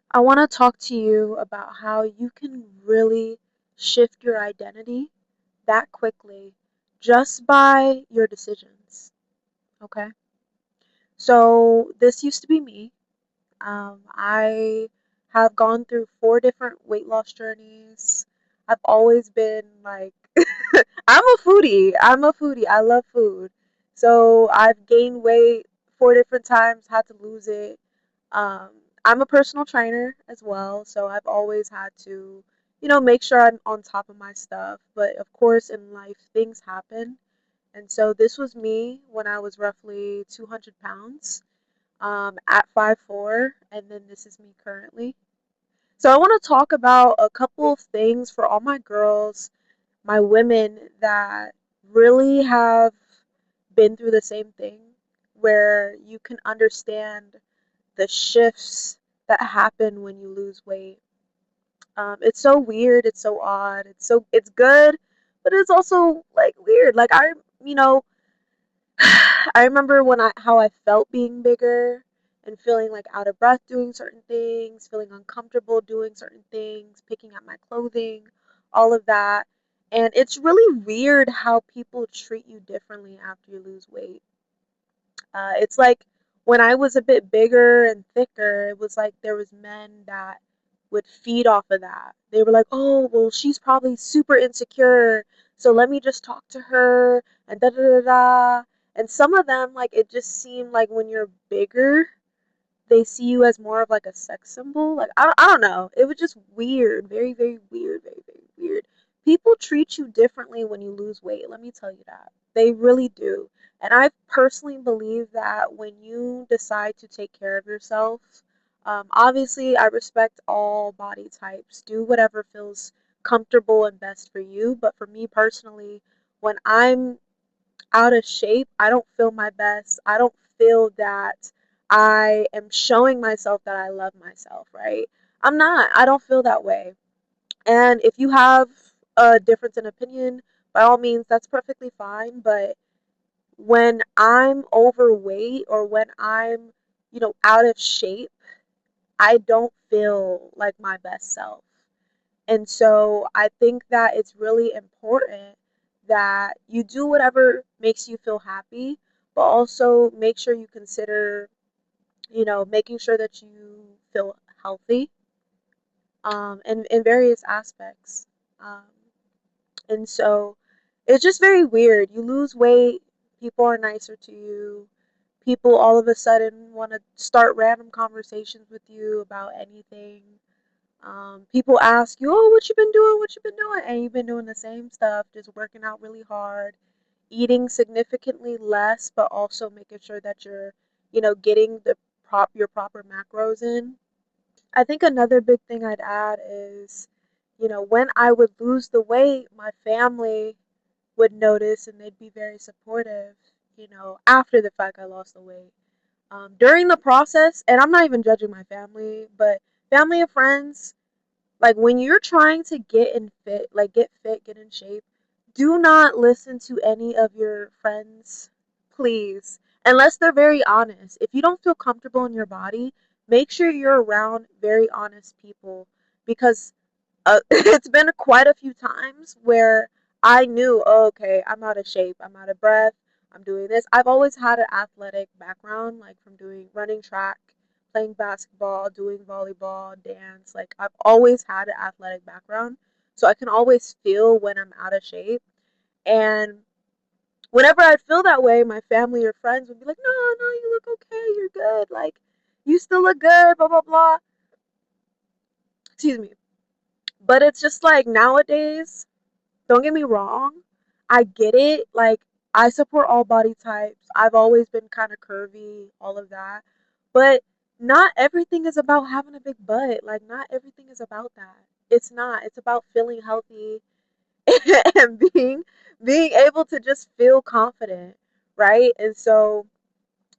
I want to talk to you about how you can really shift your identity that quickly just by your decisions. Okay. So, this used to be me. I have gone through four different weight loss journeys. I've always been like, I'm a foodie. I'm a foodie. I love food. So I've gained weight four different times, had to lose it. Um, I'm a personal trainer as well, so I've always had to, make sure I'm on top of my stuff. But of course, in life, things happen. And so this was me when I was roughly 200 pounds at 5'4", and then this is me currently. So I want to talk about a couple of things for all my girls, my women that really have been through the same thing, where you can understand the shifts that happen when you lose weight. It's so weird, it's so odd, it's good, but it's also like weird. Like you know, I remember when I how I felt being bigger and feeling like out of breath doing certain things, feeling uncomfortable doing certain things, picking at my clothing, all of that. And it's really weird how people treat you differently after you lose weight. It's like when I was a bit bigger and thicker, it was like there was men that would feed off of that. They were like, "Oh, well, she's probably super insecure, so let me just talk to her and da da da da." And some of them, like, it just seemed like when you're bigger, they see you as more of like a sex symbol. Like I don't know. It was just weird, very very weird, very very weird. People treat you differently when you lose weight. Let me tell you that. They really do. And I personally believe that when you decide to take care of yourself, obviously I respect all body types. Do whatever feels comfortable and best for you. But for me personally, when I'm out of shape, I don't feel my best. I don't feel that I am showing myself that I love myself, right? I'm not. I don't feel that way. And if you have a difference in opinion, by all means, that's perfectly fine. But when I'm overweight or when I'm, out of shape, I don't feel like my best self. And so I think that it's really important that you do whatever makes you feel happy, but also make sure you consider, making sure that you feel healthy in various aspects. Um, and so it's just very weird. You lose weight, people are nicer to you. People all of a sudden want to start random conversations with you about anything. People ask you, "Oh, what you been doing? What you been doing?" And you've been doing the same stuff, just working out really hard, eating significantly less, but also making sure that you're, getting your proper macros in. I think another big thing I'd add is, when I would lose the weight, my family would notice and they'd be very supportive, after the fact I lost the weight. During the process, and I'm not even judging my family, but family and friends, like when you're trying to get in fit, like get fit, get in shape, do not listen to any of your friends, please. Unless they're very honest. If you don't feel comfortable in your body, make sure you're around very honest people because it's been quite a few times where I knew, oh, okay, I'm out of shape, I'm out of breath, I'm doing this. I've always had an athletic background, like from doing running track, playing basketball, doing volleyball, dance. Like I've always had an athletic background, so I can always feel when I'm out of shape. And whenever I'd feel that way, my family or friends would be like, "No, no, you look okay, you're good. Like you still look good, blah blah blah." Excuse me. But it's just like nowadays, don't get me wrong. I get it. Like, I support all body types. I've always been kind of curvy, all of that. But not everything is about having a big butt. Like, not everything is about that. It's not. It's about feeling healthy and being able to just feel confident, right? And so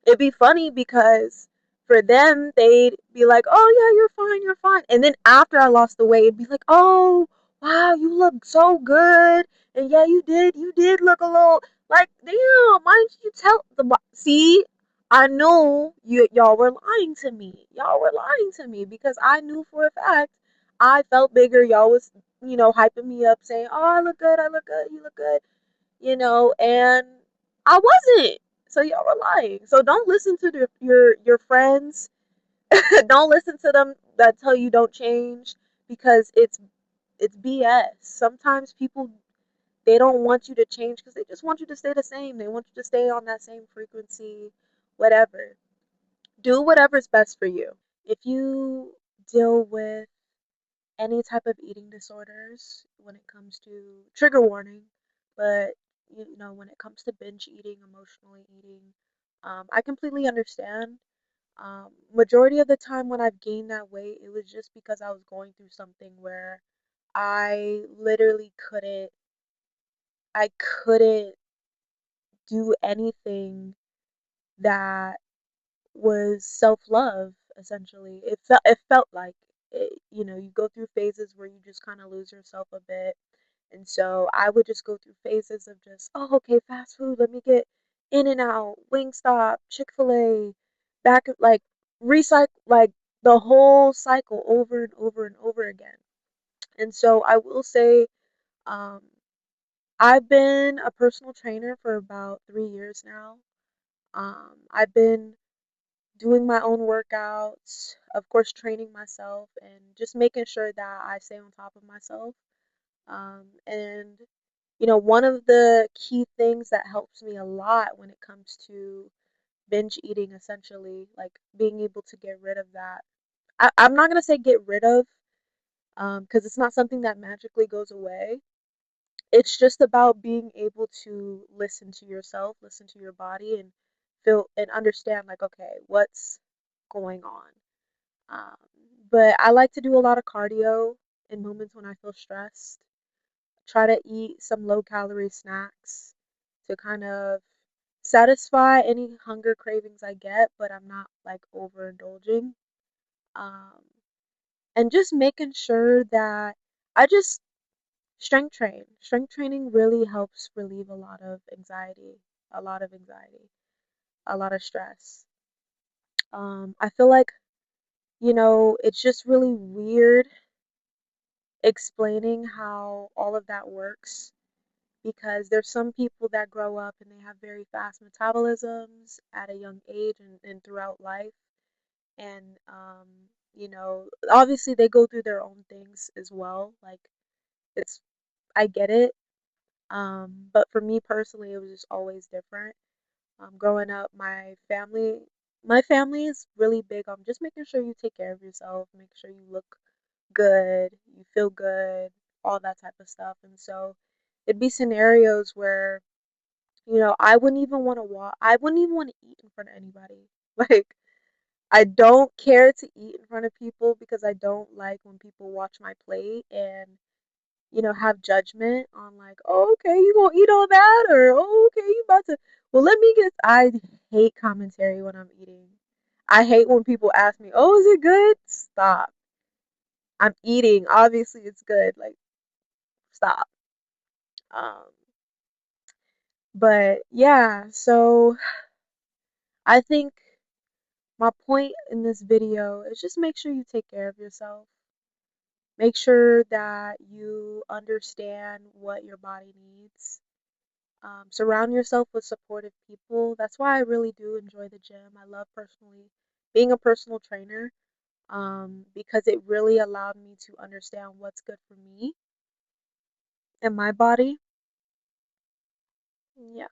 it'd be funny because for them they'd be like, "Oh yeah, you're fine, you're fine," and then after I lost the weight, it'd be like, "Oh wow, you look so good," and yeah, you did look a little like damn. Why didn't you tell the see? I knew y'all were lying to me. Y'all were lying to me because I knew for a fact I felt bigger. Y'all was, hyping me up, saying, "Oh, I look good. I look good. You look good." And I wasn't. So y'all were lying. So don't listen to your friends. Don't listen to them that tell you don't change because it's BS. Sometimes people, they don't want you to change because they just want you to stay the same. They want you to stay on that same frequency, whatever. Do whatever's best for you. If you deal with any type of eating disorders when it comes to trigger warning, but when it comes to binge eating, emotionally eating, I completely understand. Majority of the time when I've gained that weight, it was just because I was going through something where I literally I couldn't do anything that was self-love. Essentially, it felt like it, you go through phases where you just kind of lose yourself a bit. And so I would just go through phases of just, oh, okay, fast food, let me get In and Out, Wingstop, Chick-fil-A, back, like, recycle, like, the whole cycle over and over and over again. And so I will say, um, I've been a personal trainer for about 3 years now. I've been doing my own workouts, of course, training myself, and just making sure that I stay on top of myself. And one of the key things that helps me a lot when it comes to binge eating, essentially, like being able to get rid of that. I'm not gonna say get rid of, because it's not something that magically goes away. It's just about being able to listen to yourself, listen to your body, and feel and understand, like, okay, what's going on. Um, but I like to do a lot of cardio in moments when I feel stressed. Try to eat some low calorie snacks to kind of satisfy any hunger cravings I get, but I'm not like overindulging. Um, and just making sure that I just strength train. Strength training really helps relieve a lot of anxiety, a lot of stress. I feel like, it's just really weird explaining how all of that works because there's some people that grow up and they have very fast metabolisms at a young age and throughout life. And, obviously they go through their own things as well. Like, it's, I get it. But for me personally, it was just always different. Growing up, my family is really big on just making sure you take care of yourself, make sure you look good, you feel good, all that type of stuff. And so it'd be scenarios where, I wouldn't even want to walk. I wouldn't even want to eat in front of anybody. Like, I don't care to eat in front of people because I don't like when people watch my plate and, have judgment on, like, oh, okay, you gonna eat all that, or oh, okay, you about to. Well, let me get. I hate commentary when I'm eating. I hate when people ask me, oh, is it good? Stop. I'm eating. Obviously, it's good. Like, stop. Um, but yeah, so I think my point in this video is just make sure you take care of yourself. Make sure that you understand what your body needs. Surround yourself with supportive people. That's why I really do enjoy the gym. I love personally being a personal trainer, because it really allowed me to understand what's good for me and my body. Yeah.